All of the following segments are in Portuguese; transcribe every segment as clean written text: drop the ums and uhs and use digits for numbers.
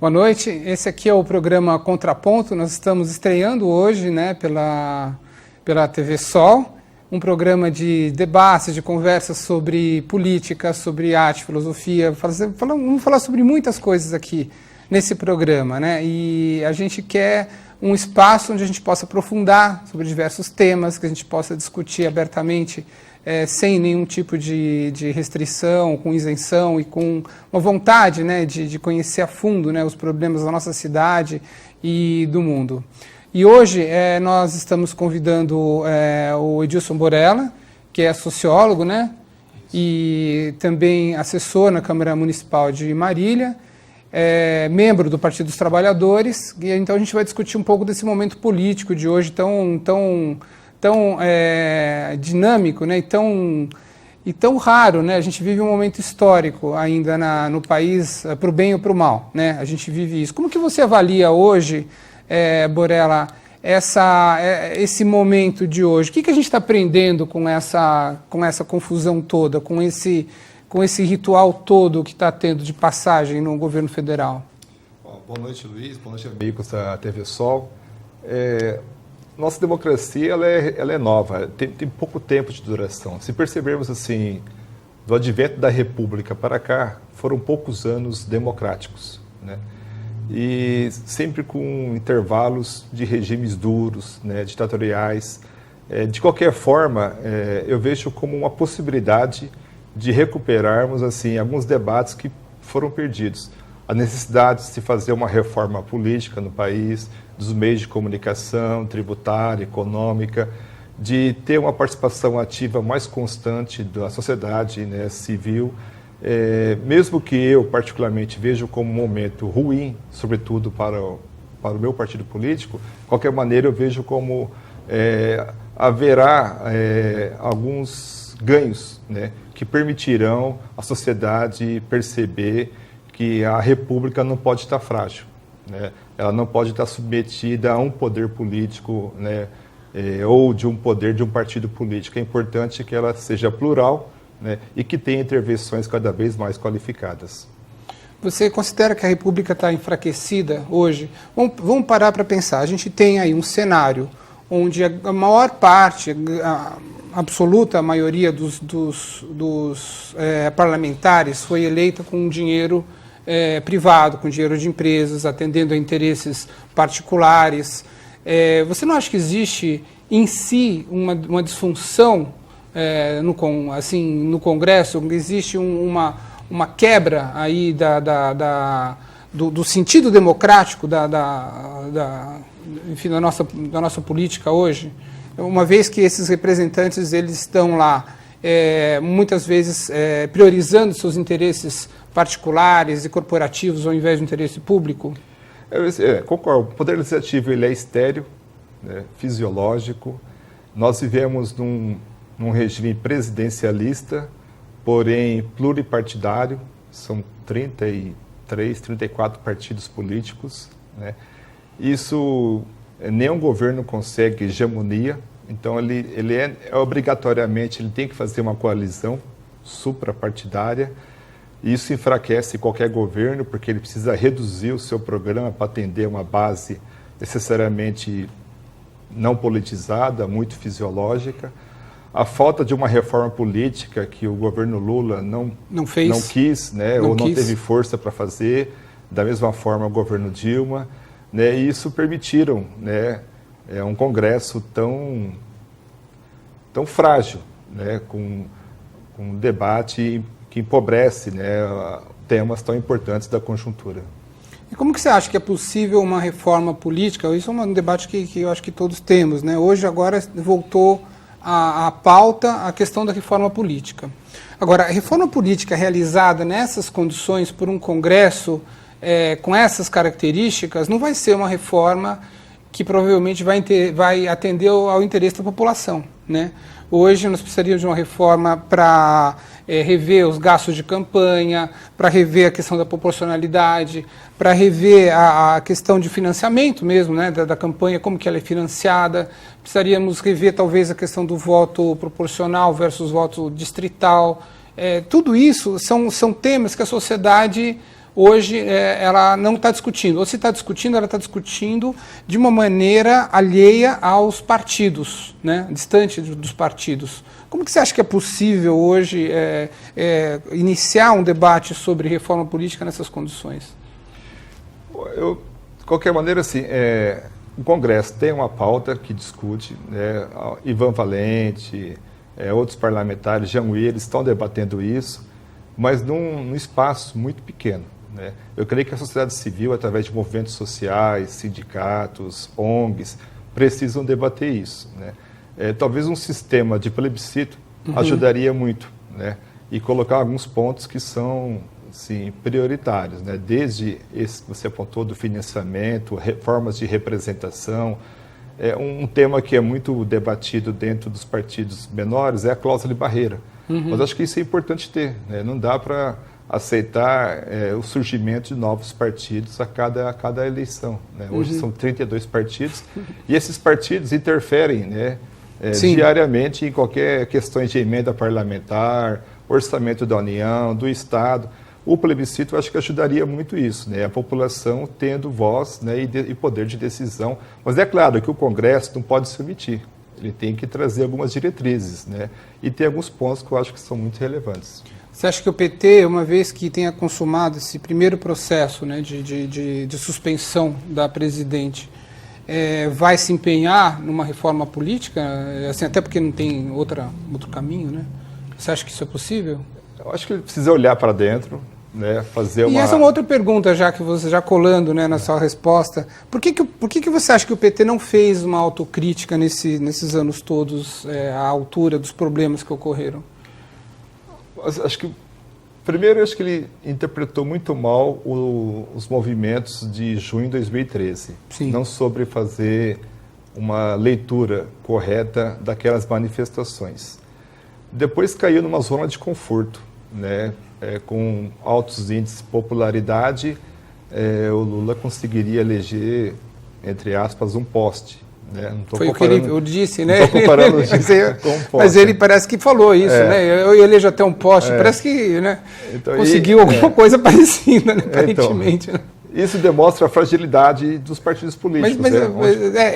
Boa noite, esse aqui é o programa Contraponto, nós estamos estreando hoje, né, pela TV Sol, um programa de debates, de conversas sobre política, sobre arte, filosofia, vamos falar sobre muitas coisas aqui nesse programa, né, e a gente quer um espaço onde a gente possa aprofundar sobre diversos temas, que a gente possa discutir abertamente, sem nenhum tipo de restrição, com isenção e com uma vontade, né, de conhecer a fundo, né, os problemas da nossa cidade e do mundo. E hoje nós estamos convidando o Edilson Borella, que é sociólogo, né, e também assessor na Câmara Municipal de Marília, membro do Partido dos Trabalhadores, e então a gente vai discutir um pouco desse momento político de hoje tão dinâmico, né, e tão raro, né? A gente vive um momento histórico ainda no país, para o bem ou para o mal, né? A gente vive isso. Como que você avalia hoje, Borella, esse momento de hoje? O que a gente está aprendendo com essa confusão toda, com esse ritual todo que está tendo de passagem no governo federal? Boa noite, Luiz. Boa noite, amigos da TV Sol. Nossa democracia ela é nova, tem pouco tempo de duração. Se percebermos assim, do advento da República para cá, foram poucos anos democráticos, né? E sempre com intervalos de regimes duros, né, ditatoriais. De qualquer forma, eu vejo como uma possibilidade de recuperarmos assim alguns debates que foram perdidos. A necessidade de se fazer uma reforma política no país, dos meios de comunicação, tributária, econômica, de ter uma participação ativa mais constante da sociedade, né, civil, mesmo que eu particularmente vejo como um momento ruim, sobretudo para o meu partido político, de qualquer maneira eu vejo como haverá alguns ganhos, né, que permitirão à sociedade perceber que a República não pode estar frágil, né? Ela não pode estar submetida a um poder político, né, ou de um poder de um partido político. É importante que ela seja plural, né, e que tenha intervenções cada vez mais qualificadas. Você considera que a República está enfraquecida hoje? Vamos parar para pensar. A gente tem aí um cenário onde a maior parte, a absoluta maioria dos parlamentares foi eleita com dinheiro privado, com dinheiro de empresas, atendendo a interesses particulares. Você não acha que existe em si uma disfunção no Congresso? Existe uma quebra aí do sentido democrático enfim, da nossa política hoje? Uma vez que esses representantes eles estão lá, muitas vezes priorizando seus interesses particulares e corporativos ao invés do interesse público? Concordo. O Poder Legislativo ele é estéril, né, fisiológico. Nós vivemos num regime presidencialista, porém pluripartidário. São 33, 34 partidos políticos, né? Isso, nenhum governo consegue hegemonia. Então, ele obrigatoriamente ele tem que fazer uma coalizão suprapartidária. Isso enfraquece qualquer governo, porque ele precisa reduzir o seu programa para atender uma base necessariamente não politizada, muito fisiológica. A falta de uma reforma política que o governo Lula não quis, né, não teve força para fazer, da mesma forma o governo Dilma, né, e isso permitiram, né, um Congresso tão frágil, né, com um debate que empobrece, né, temas tão importantes da conjuntura. E como que você acha que é possível uma reforma política? Isso é um debate que eu acho que todos temos, né? Hoje, agora, voltou à pauta a questão da reforma política. Agora, a reforma política realizada nessas condições por um Congresso com essas características não vai ser uma reforma que provavelmente vai atender ao interesse da população, né? Hoje nós precisaríamos de uma reforma para rever os gastos de campanha, para rever a questão da proporcionalidade, para rever a questão de financiamento mesmo, né, da campanha, como que ela é financiada. Precisaríamos rever talvez a questão do voto proporcional versus voto distrital. Tudo isso são temas que a sociedade hoje ela não está discutindo. Ou se está discutindo, ela está discutindo de uma maneira alheia aos partidos, né? Distante dos partidos. Como que você acha que é possível hoje iniciar um debate sobre reforma política nessas condições? De qualquer maneira, assim, o Congresso tem uma pauta que discute, né? Ivan Valente, outros parlamentares, Jean Willis, estão debatendo isso, mas num espaço muito pequeno, né? Eu creio que a sociedade civil, através de movimentos sociais, sindicatos, ONGs, precisam debater isso, né? Talvez um sistema de plebiscito ajudaria muito, né? E colocar alguns pontos que são, assim, prioritários, né? Desde esse que você apontou do financiamento, formas de representação. Um tema que é muito debatido dentro dos partidos menores é a cláusula de barreira. Mas acho que isso é importante ter, né? Não dá para aceitar o surgimento de novos partidos a cada eleição, né? Hoje são 32 partidos e esses partidos interferem, né? Diariamente em qualquer questões de emenda parlamentar, orçamento da União, do Estado. O plebiscito eu acho que ajudaria muito isso, né? A população tendo voz, né, e poder de decisão. Mas é claro que o Congresso não pode se omitir. Ele tem que trazer algumas diretrizes, né? E tem alguns pontos que eu acho que são muito relevantes. Você acha que o PT, uma vez que tenha consumado esse primeiro processo, né, de suspensão da presidente, vai se empenhar numa reforma política, assim, até porque não tem outro caminho, né? Você acha que isso é possível? Eu acho que ele precisa olhar para dentro, né, fazer uma... E essa é uma outra pergunta, já que você já colando, né, na sua resposta. Por que você acha que o PT não fez uma autocrítica nesses anos todos, à altura dos problemas que ocorreram? Acho que primeiro, acho que ele interpretou muito mal os movimentos de junho de 2013. Sim. Não soube fazer uma leitura correta daquelas manifestações. Depois caiu numa zona de conforto, né? Com altos índices de popularidade, o Lula conseguiria eleger, entre aspas, um poste. Né? Não foi o que eu disse, né? Não estou comparando com um poste. Mas ele parece que falou isso, né? Eu elejo até um poste, parece que, né, então, conseguiu alguma coisa parecida, né, aparentemente. Então, isso demonstra a fragilidade dos partidos políticos.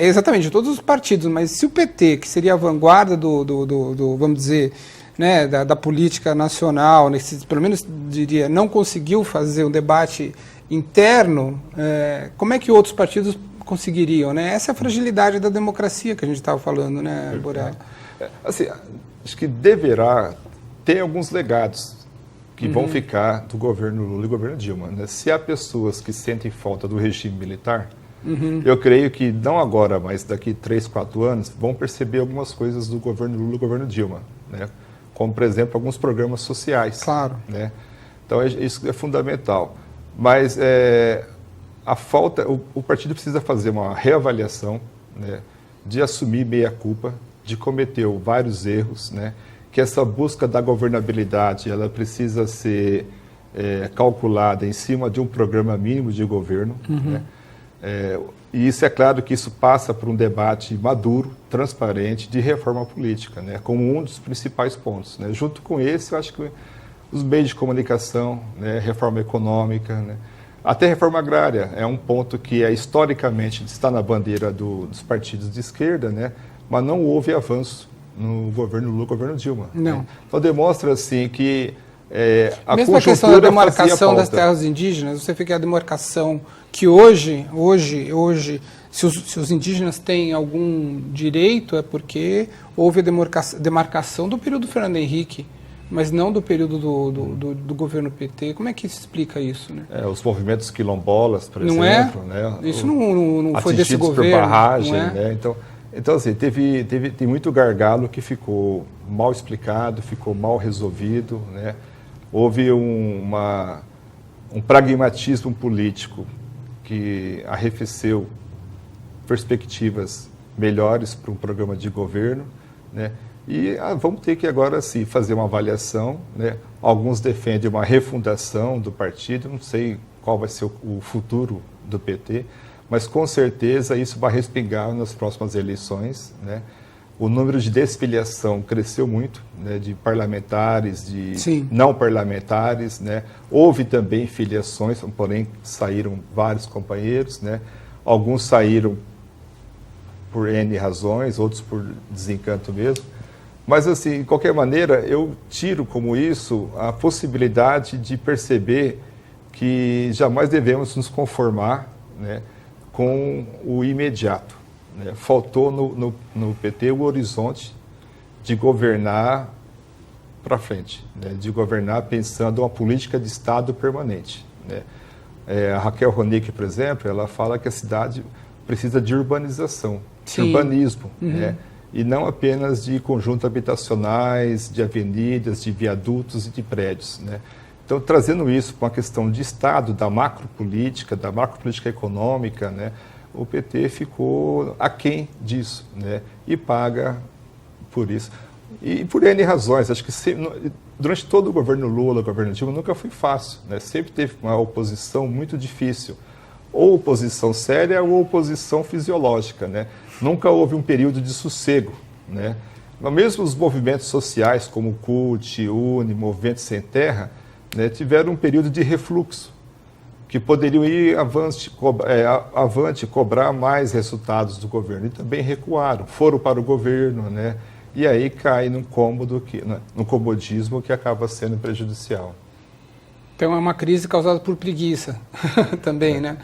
Exatamente, de todos os partidos, mas se o PT, que seria a vanguarda do vamos dizer, né, da política nacional, pelo menos diria, não conseguiu fazer um debate interno, como é que outros partidos conseguiriam, né? Essa é a fragilidade da democracia que a gente estava falando, né, Borel? Assim, acho que deverá ter alguns legados que vão ficar do governo Lula e do governo Dilma, né? Se há pessoas que sentem falta do regime militar, eu creio que não agora, mas daqui 3, 4 anos, vão perceber algumas coisas do governo Lula e do governo Dilma, né? Como, por exemplo, alguns programas sociais. Claro. Né? Então, isso é fundamental. Mas o partido precisa fazer uma reavaliação, né, de assumir meia-culpa, de cometer vários erros, né, que essa busca da governabilidade ela precisa ser calculada em cima de um programa mínimo de governo. Né? E isso é claro que isso passa por um debate maduro, transparente, de reforma política, né, como um dos principais pontos. Né? Junto com esse, eu acho que os meios de comunicação, né, reforma econômica, né, até reforma agrária é um ponto que historicamente está na bandeira dos partidos de esquerda, né, mas não houve avanço no governo Lula, governo Dilma. Não. Né? Então demonstra assim que a mesmo a questão da demarcação das terras indígenas, você vê que a demarcação que hoje se os indígenas têm algum direito é porque houve a demarcação do período Fernando Henrique, mas não do período do governo PT. Como é que se explica isso, né? Os movimentos quilombolas, por não exemplo. Né? Isso não foi desse governo. Por barragem, não é? Né? Então assim, tem muito gargalo que ficou mal explicado, ficou mal resolvido, né? Houve um pragmatismo político que arrefeceu perspectivas melhores para um programa de governo, né? E vamos ter que agora sim fazer uma avaliação, né? Alguns defendem uma refundação do partido, não sei qual vai ser o futuro do PT, mas com certeza isso vai respingar nas próximas eleições, né? o número de desfiliação cresceu muito, né, de parlamentares, de Sim. não parlamentares, né? Houve também filiações, porém saíram vários companheiros, né? Alguns saíram por N razões, outros por desencanto mesmo. Mas, assim, de qualquer maneira, eu tiro como isso a possibilidade de perceber que jamais devemos nos conformar, né, com o imediato. Né? Faltou no PT o horizonte de governar para frente, né? De governar pensando uma política de Estado permanente. Né? A Raquel Ronick, por exemplo, ela fala que a cidade precisa de urbanização, de urbanismo, né? E não apenas de conjuntos habitacionais, de avenidas, de viadutos e de prédios, né? Então, trazendo isso para uma questão de Estado, da macropolítica econômica, né? O PT ficou aquém disso, né? E paga por isso. E por N razões, acho que durante todo o governo Lula, o governo Dilma, nunca foi fácil, né? Sempre teve uma oposição muito difícil, ou oposição séria ou oposição fisiológica, né? Nunca houve um período de sossego, né? Mas mesmo os movimentos sociais, como o CUT, UNE, Movimento Sem Terra, né, tiveram um período de refluxo, que poderiam ir avante, cobrar mais resultados do governo, e também recuaram, foram para o governo, né? E aí cai num comodismo que acaba sendo prejudicial. Então é uma crise causada por preguiça também, né?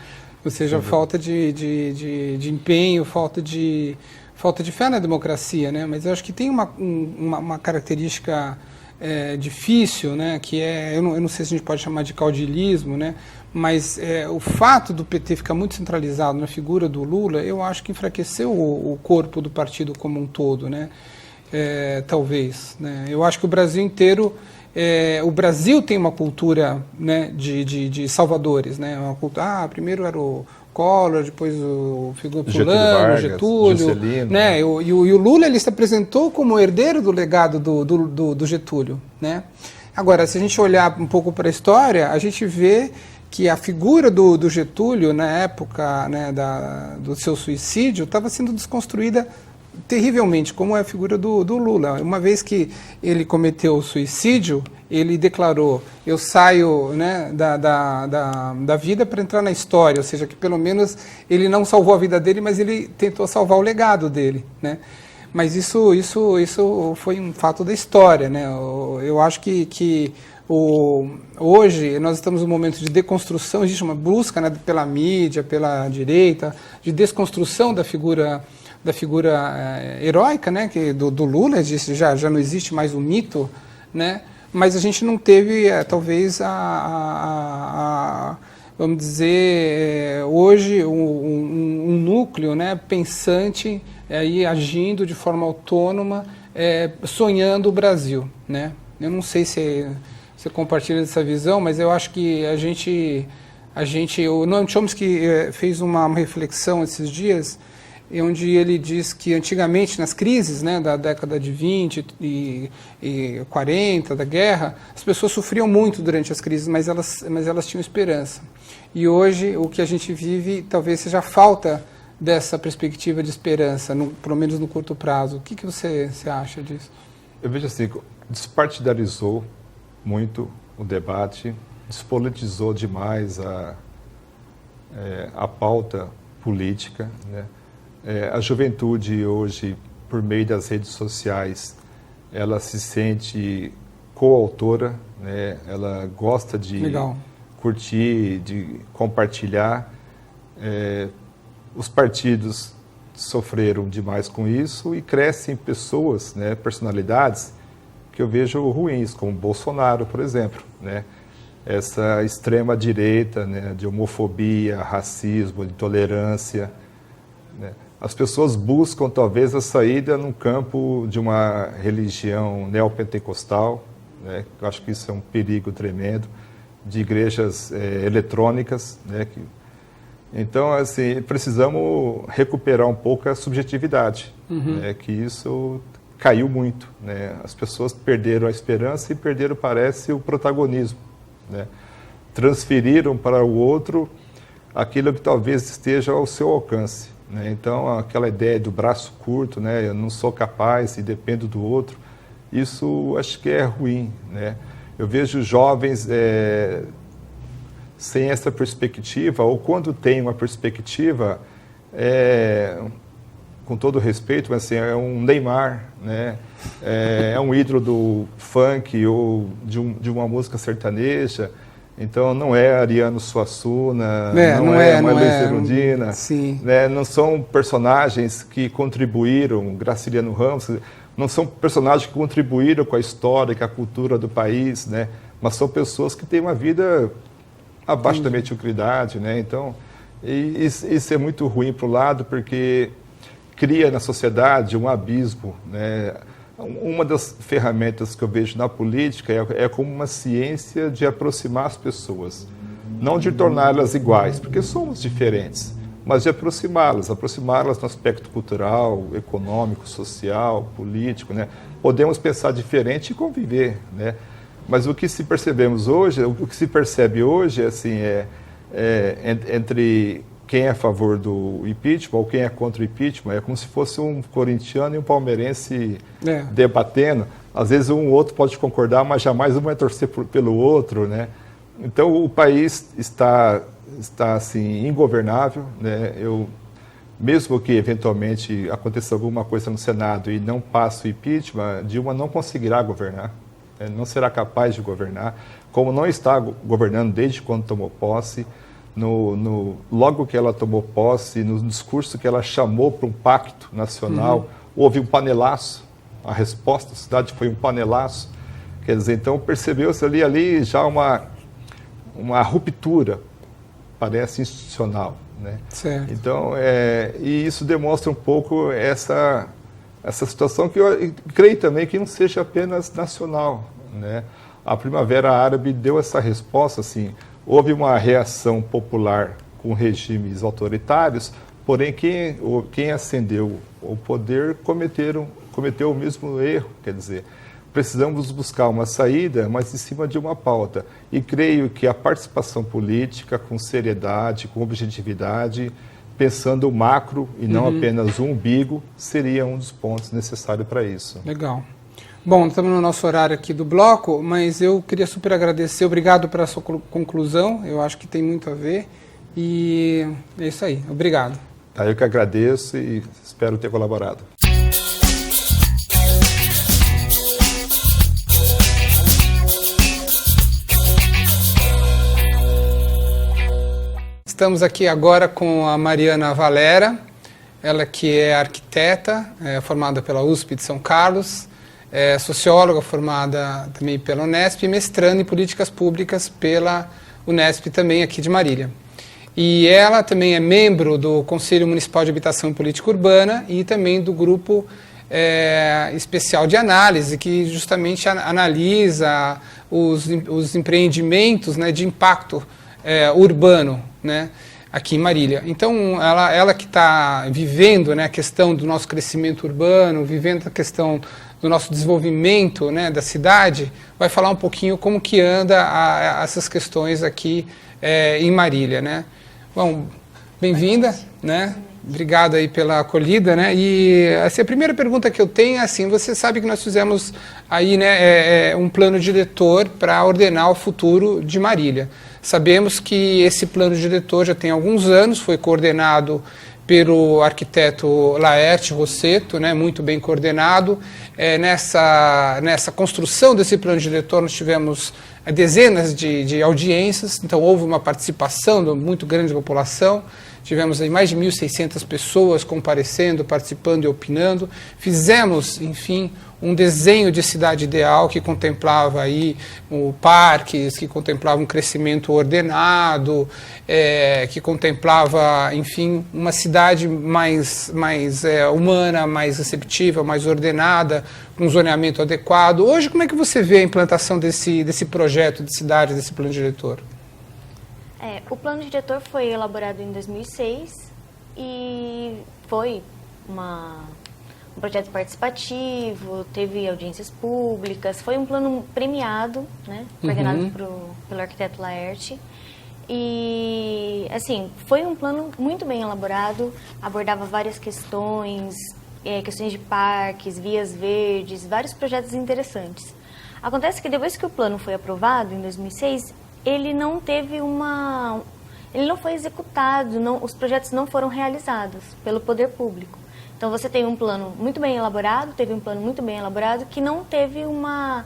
Ou seja, falta de empenho, falta de fé na democracia, né? Mas eu acho que tem uma característica difícil, né? Que eu não sei se a gente pode chamar de caudilismo, né? Mas o fato do PT ficar muito centralizado na figura do Lula, eu acho que enfraqueceu o corpo do partido como um todo, né? Talvez, né? Eu acho que o Brasil inteiro... o Brasil tem uma cultura, né, de salvadores, né? Uma cultura, primeiro era o Collor, depois o fulano, Getúlio, Juscelino, né? E o Lula, ele se apresentou como herdeiro do legado do Getúlio, né? Agora, se a gente olhar um pouco para a história, a gente vê que a figura do Getúlio, na época, né, do seu suicídio, estava sendo desconstruída terrivelmente, como é a figura do Lula. Uma vez que ele cometeu o suicídio, ele declarou: eu saio, né, da vida para entrar na história, ou seja, que pelo menos ele não salvou a vida dele, mas ele tentou salvar o legado dele, né? Mas isso foi um fato da história, né? Eu acho que hoje nós estamos num momento de deconstrução, existe uma busca, né, pela mídia, pela direita, de desconstrução da figura heróica, né, do Lula. Já não existe mais o mito, né, mas a gente não teve, talvez, vamos dizer, hoje um núcleo, né, pensante, aí agindo de forma autônoma, sonhando o Brasil, né. Eu não sei se você compartilha dessa visão, mas eu acho que o Noam Chomsky fez uma reflexão esses dias, onde ele diz que antigamente, nas crises, né, da década de 20 e 40, da guerra, as pessoas sofriam muito durante as crises, mas elas tinham esperança. E hoje, o que a gente vive, talvez seja a falta dessa perspectiva de esperança, pelo menos no curto prazo. O que você acha disso? Eu vejo assim, despartidarizou muito o debate, despolitizou demais a pauta política, né? A juventude hoje, por meio das redes sociais, ela se sente coautora, né? Ela gosta de curtir, de compartilhar. Os partidos sofreram demais com isso e crescem pessoas, né, personalidades que eu vejo ruins, como Bolsonaro, por exemplo, né? Essa extrema direita, né, de homofobia, racismo, de intolerância, né? As pessoas buscam, talvez, a saída no campo de uma religião neopentecostal, né? Eu acho que isso é um perigo tremendo, de igrejas eletrônicas, né? Então, assim, precisamos recuperar um pouco a subjetividade, né? Que isso caiu muito, né? As pessoas perderam a esperança e perderam, parece, o protagonismo, né? Transferiram para o outro aquilo que talvez esteja ao seu alcance. né? Então, aquela ideia do braço curto, né? Eu não sou capaz e dependo do outro, isso acho que é ruim, né? Eu vejo jovens sem essa perspectiva, ou quando tem uma perspectiva, com todo respeito, mas assim, é um Neymar, né? É um ídolo do funk ou de uma música sertaneja. Então, não é Ariano Suassuna, não é Luiz Erundina, né? Não são personagens que contribuíram, Graciliano Ramos, não são personagens que contribuíram com a história, com a cultura do país, né? Mas são pessoas que têm uma vida abaixo da mediocridade, né? Então, isso é muito ruim para o lado, porque cria na sociedade um abismo, né? Uma das ferramentas que eu vejo na política é como uma ciência de aproximar as pessoas, não de torná-las iguais, porque somos diferentes, mas de aproximá-las no aspecto cultural, econômico, social, político, né? Podemos pensar diferente e conviver, né? Mas o que se percebe hoje, assim, entre quem é a favor do impeachment ou quem é contra o impeachment, é como se fosse um corintiano e um palmeirense debatendo. Às vezes um ou outro pode concordar, mas jamais um vai torcer pelo outro, né? Então o país está assim, ingovernável, né? Mesmo que eventualmente aconteça alguma coisa no Senado e não passe o impeachment, Dilma não conseguirá governar, né? Não será capaz de governar, como não está governando desde quando tomou posse. Logo que ela tomou posse, no discurso que ela chamou para um pacto nacional, houve um panelaço. A resposta da cidade foi um panelaço. Quer dizer, então percebeu-se ali já uma ruptura, parece institucional, né? Certo. Então, e isso demonstra um pouco essa situação que eu creio também que não seja apenas nacional, né? A Primavera Árabe deu essa resposta, assim. Houve uma reação popular com regimes autoritários, porém quem ascendeu o poder cometeu o mesmo erro. Quer dizer, precisamos buscar uma saída, mas em cima de uma pauta. E creio que a participação política, com seriedade, com objetividade, pensando o macro e não apenas o umbigo, seria um dos pontos necessários para isso. Legal. Bom, estamos no nosso horário aqui do bloco, mas eu queria super agradecer, obrigado pela sua conclusão, eu acho que tem muito a ver, e é isso aí, obrigado. Eu que agradeço e espero ter colaborado. Estamos aqui agora com a Mariana Valera, ela que é arquiteta, formada pela USP de São Carlos, socióloga formada também pela Unesp e mestrando em políticas públicas pela Unesp também aqui de Marília. E ela também é membro do Conselho Municipal de Habitação e Política Urbana e também do grupo especial de análise que justamente analisa os empreendimentos, né, de impacto urbano, né, aqui em Marília. Então, ela que está vivendo, né, a questão do nosso crescimento urbano, vivendo a questão do nosso desenvolvimento, né, da cidade, vai falar um pouquinho como que anda essas questões aqui em Marília, né? Bom, bem-vinda, né? Obrigado aí pela acolhida, né? E assim, a primeira pergunta que eu tenho é assim, você sabe que nós fizemos aí, né, um plano diretor para ordenar o futuro de Marília. Sabemos que esse plano diretor já tem alguns anos, foi coordenado pelo arquiteto Laerte Rossetto, né, muito bem coordenado. Nessa construção desse plano diretor nós tivemos dezenas de audiências, então houve uma participação muito grande da população, tivemos aí mais de 1.600 pessoas comparecendo, participando e opinando, fizemos, enfim, um desenho de cidade ideal que contemplava aí parques, que contemplava um crescimento ordenado, que contemplava, enfim, uma cidade mais humana, mais receptiva, mais ordenada, com um zoneamento adequado. Hoje, como é que você vê a implantação desse projeto de cidade, desse plano diretor? O plano diretor foi elaborado em 2006 e foi um projeto participativo, teve audiências públicas, foi um plano premiado, né, coordenado pelo arquiteto Laerte. E, assim, foi um plano muito bem elaborado, abordava várias questões, questões de parques, vias verdes, vários projetos interessantes. Acontece que depois que o plano foi aprovado, em 2006, ele não foi executado, os projetos não foram realizados pelo poder público. Então, você tem um plano muito bem elaborado, teve um plano muito bem elaborado que não teve uma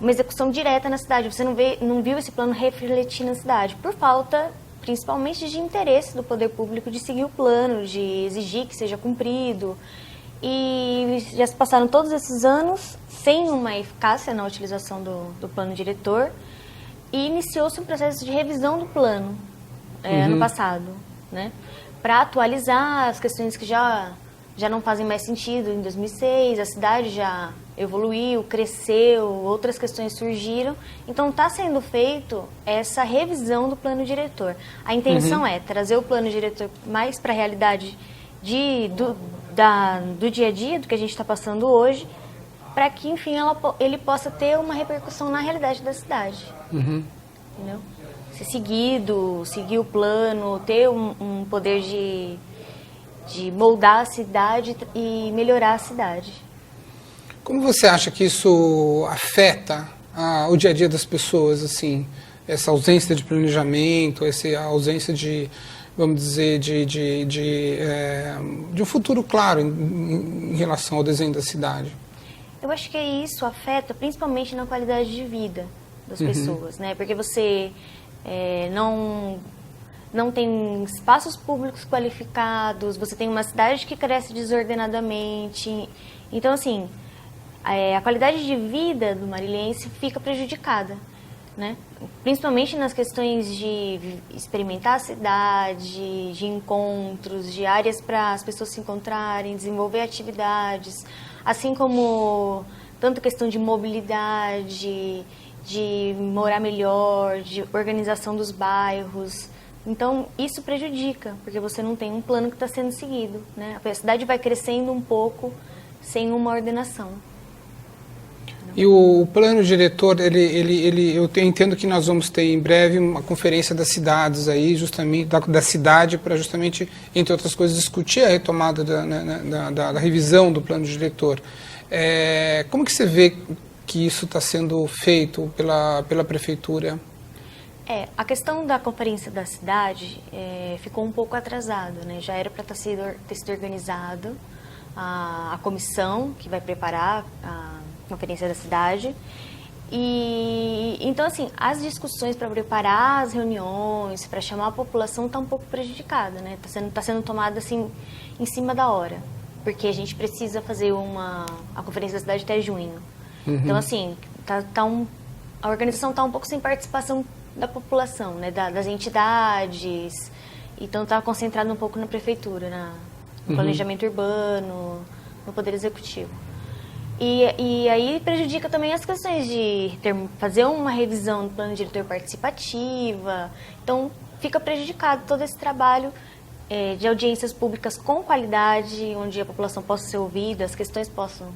execução direta na cidade. Você não viu esse plano refletir na cidade, por falta, principalmente, de interesse do poder público de seguir o plano, de exigir que seja cumprido. E já se passaram todos esses anos sem uma eficácia na utilização do plano diretor e iniciou-se um processo de revisão do plano ano passado, né? Para atualizar as questões que já não fazem mais sentido. Em 2006, a cidade já evoluiu, cresceu, outras questões surgiram. Então, está sendo feito essa revisão do plano diretor. A intenção é trazer o plano diretor mais para a realidade do dia a dia, do que a gente está passando hoje, para que, enfim, ele possa ter uma repercussão na realidade da cidade. Entendeu? Ser seguir o plano, ter um poder de moldar a cidade e melhorar a cidade. Como você acha que isso afeta o dia a dia das pessoas, assim, essa ausência de planejamento, essa ausência de, vamos dizer, de um futuro claro em relação ao desenho da cidade? Eu acho que isso afeta principalmente na qualidade de vida das pessoas, né? Porque você não tem espaços públicos qualificados, você tem uma cidade que cresce desordenadamente. Então, assim, a qualidade de vida do marilhense fica prejudicada, né? Principalmente nas questões de experimentar a cidade, de encontros, de áreas para as pessoas se encontrarem, desenvolver atividades, assim como tanto questão de mobilidade, de morar melhor, de organização dos bairros. Então, isso prejudica, porque você não tem um plano que está sendo seguido, né? A cidade vai crescendo um pouco sem uma ordenação. E o plano diretor, eu entendo que nós vamos ter em breve uma conferência das cidades aí, justamente da cidade, para justamente, entre outras coisas, discutir a retomada da revisão do plano diretor. Como que você vê que isso está sendo feito pela prefeitura? A questão da conferência da cidade ficou um pouco atrasada, né? Já era para ter sido organizado a comissão que vai preparar a conferência da cidade. E então, assim, as discussões para preparar as reuniões, para chamar a população, está um pouco prejudicada, né? Tá sendo tomada assim em cima da hora, porque a gente precisa fazer a conferência da cidade até junho. Então, assim, a organização está um pouco sem participação da população, né? Das entidades. Então, está concentrado um pouco na prefeitura, no planejamento urbano, no poder executivo. E aí prejudica também as questões de fazer uma revisão do plano diretor participativa. Então, fica prejudicado todo esse trabalho de audiências públicas com qualidade, onde a população possa ser ouvida, as questões possam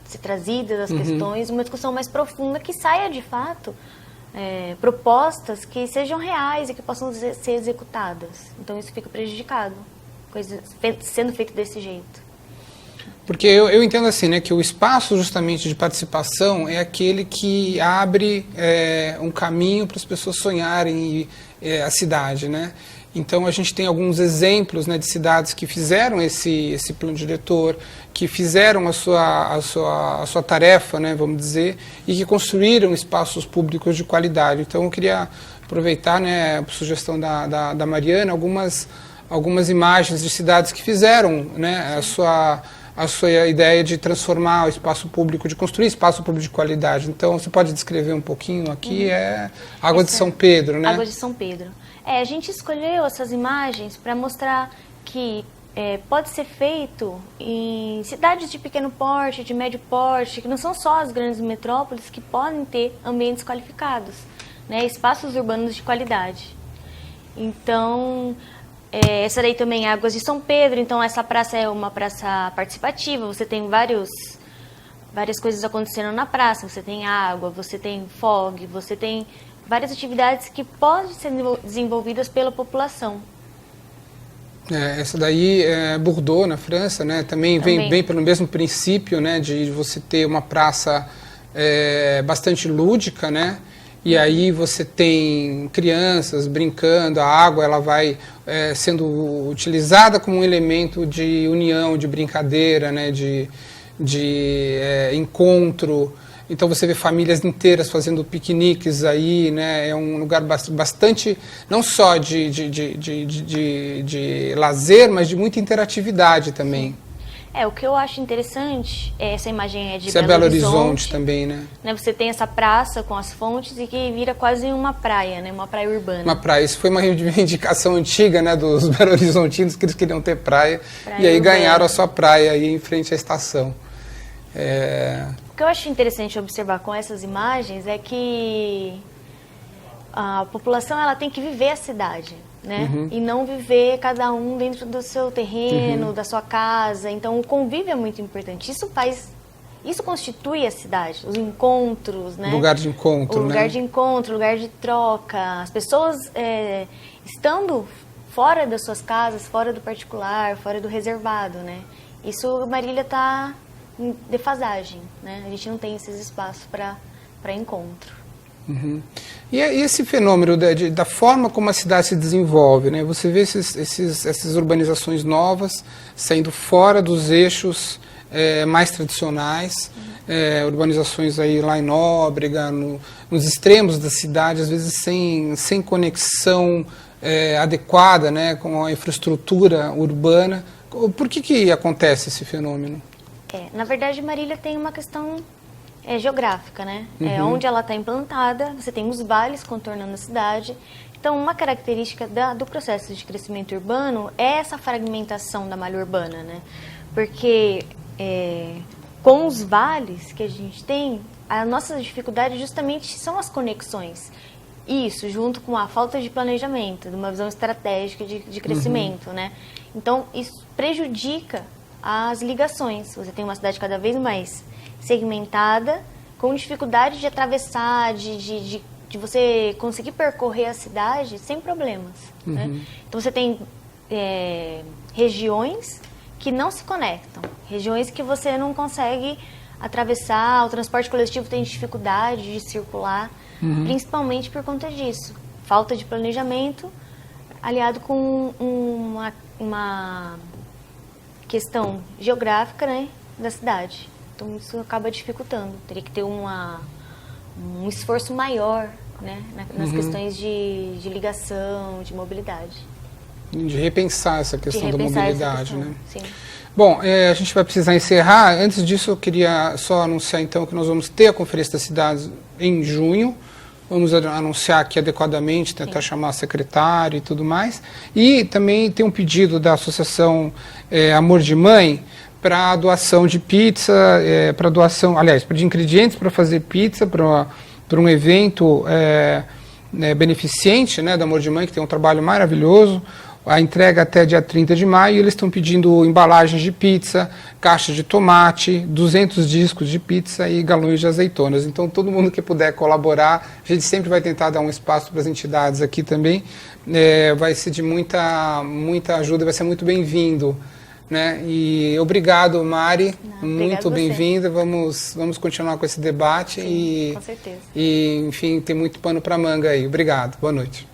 ser trazidas, as questões, uma discussão mais profunda que saia, de fato, propostas que sejam reais e que possam ser executadas. Então, isso fica prejudicado, coisas sendo feito desse jeito. Porque eu entendo assim, né, que o espaço justamente de participação é aquele que abre um caminho para as pessoas sonharem a cidade, né? Então a gente tem alguns exemplos, né, de cidades que fizeram esse plano diretor, que fizeram a sua tarefa, né, vamos dizer, e que construíram espaços públicos de qualidade. Então eu queria aproveitar, né, a sugestão da Mariana, algumas imagens de cidades que fizeram, né, a sua ideia de transformar o espaço público, de construir espaço público de qualidade. Então, você pode descrever um pouquinho aqui? Água de São Pedro, né? Água de São Pedro. A gente escolheu essas imagens para mostrar que pode ser feito em cidades de pequeno porte, de médio porte, que não são só as grandes metrópoles que podem ter ambientes qualificados, né? Espaços urbanos de qualidade. Então, essa daí também é Águas de São Pedro, então essa praça é uma praça participativa, você tem vários várias coisas acontecendo na praça. Você tem água, você tem fog, você tem várias atividades que podem ser desenvolvidas pela população. Essa daí é Bordeaux, na França, né? Também vem pelo mesmo princípio, né? De você ter uma praça bastante lúdica, né? E aí você tem crianças brincando, a água ela vai sendo utilizada como um elemento de união, de brincadeira, né? de encontro. Então você vê famílias inteiras fazendo piqueniques aí, né? É um lugar bastante, não só de lazer, mas de muita interatividade também. O que eu acho interessante, essa imagem é de Belo Horizonte também, né? Você tem essa praça com as fontes e que vira quase uma praia, né? Uma praia urbana. Uma praia, isso foi uma reivindicação antiga, né, dos Belo Horizontinos, que eles queriam ter praia e aí urbana. Ganharam a sua praia aí em frente à estação. O que eu acho interessante observar com essas imagens é que a população ela tem que viver a cidade, né? E não viver cada um dentro do seu terreno, da sua casa. Então o convívio é muito importante. Isso constitui a cidade, os encontros, né? Lugar de encontro, o lugar de encontro, lugar de troca. As pessoas estando fora das suas casas, fora do particular, fora do reservado, né? Isso Marília está em defasagem, né? A gente não tem esses espaços para encontro. E esse fenômeno da forma como a cidade se desenvolve, né? Você vê essas urbanizações novas saindo fora dos eixos mais tradicionais, urbanizações aí lá em Nóbrega, nos extremos da cidade, às vezes sem conexão adequada, né, com a infraestrutura urbana. Por que acontece esse fenômeno? Na verdade, Marília tem uma questão geográfica, né? Onde ela está implantada, você tem os vales contornando a cidade. Então, uma característica do processo de crescimento urbano é essa fragmentação da malha urbana, né? Porque com os vales que a gente tem, a nossa dificuldade justamente são as conexões. Isso, junto com a falta de planejamento, de uma visão estratégica de crescimento, né? Então, isso prejudica as ligações. Você tem uma cidade cada vez mais segmentada, com dificuldade de atravessar, de você conseguir percorrer a cidade sem problemas. Né? Então você tem regiões que não se conectam, regiões que você não consegue atravessar, o transporte coletivo tem dificuldade de circular, principalmente por conta disso. Falta de planejamento, aliado com uma questão geográfica, né, da cidade. Então isso acaba dificultando. Teria que ter um esforço maior, né, nas questões de ligação, de mobilidade. De repensar essa questão da mobilidade, né? Sim. Bom, a gente vai precisar encerrar. Antes disso, eu queria só anunciar então que nós vamos ter a Conferência das Cidades em junho. Vamos anunciar aqui adequadamente, tentar chamar a secretária e tudo mais. E também tem um pedido da Associação Amor de Mãe para doação de pizza, para doação, aliás, de ingredientes para fazer pizza, para um evento beneficente, né, do Amor de Mãe, que tem um trabalho maravilhoso. A entrega até dia 30 de maio, eles estão pedindo embalagens de pizza, caixas de tomate, 200 discos de pizza e galões de azeitonas. Então, todo mundo que puder colaborar, a gente sempre vai tentar dar um espaço para as entidades aqui também. Vai ser de muita ajuda, vai ser muito bem-vindo. Né? E obrigado, Mari, muito bem-vinda. Vamos continuar com esse debate. Sim, com certeza. E, enfim, tem muito pano para manga aí. Obrigado, boa noite.